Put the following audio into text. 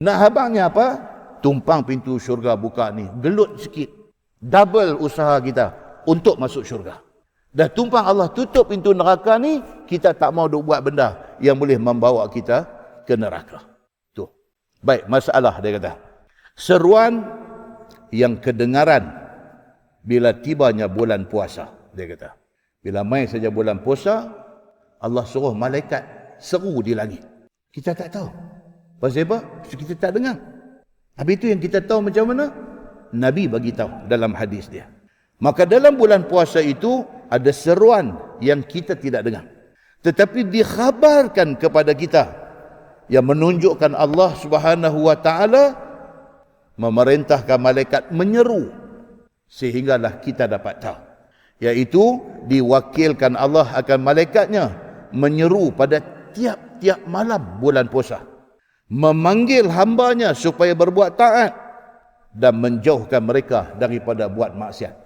Nak habangnya apa? Tumpang pintu syurga buka ni. Gelut sikit. Double usaha kita untuk masuk syurga. Dah tumpang Allah tutup pintu neraka ni, kita tak mau duk buat benda yang boleh membawa kita ke neraka. Tu. Baik, masalah dia kata. Seruan yang kedengaran bila tibanya bulan puasa, dia kata. Bila mai saja bulan puasa, Allah suruh malaikat seru di langit. Kita tak tahu. Pasal apa? Kita tak dengar. Habis itu yang kita tahu macam mana? Nabi bagi tahu dalam hadis dia. Maka dalam bulan puasa itu ada seruan yang kita tidak dengar. Tetapi dikhabarkan kepada kita yang menunjukkan Allah Subhanahu wa taala memerintahkan malaikat menyeru sehinggalah kita dapat tahu. Iaitu diwakilkan Allah akan malaikatnya menyeru pada tiap-tiap malam bulan puasa. Memanggil hambanya supaya berbuat taat dan menjauhkan mereka daripada buat maksiat.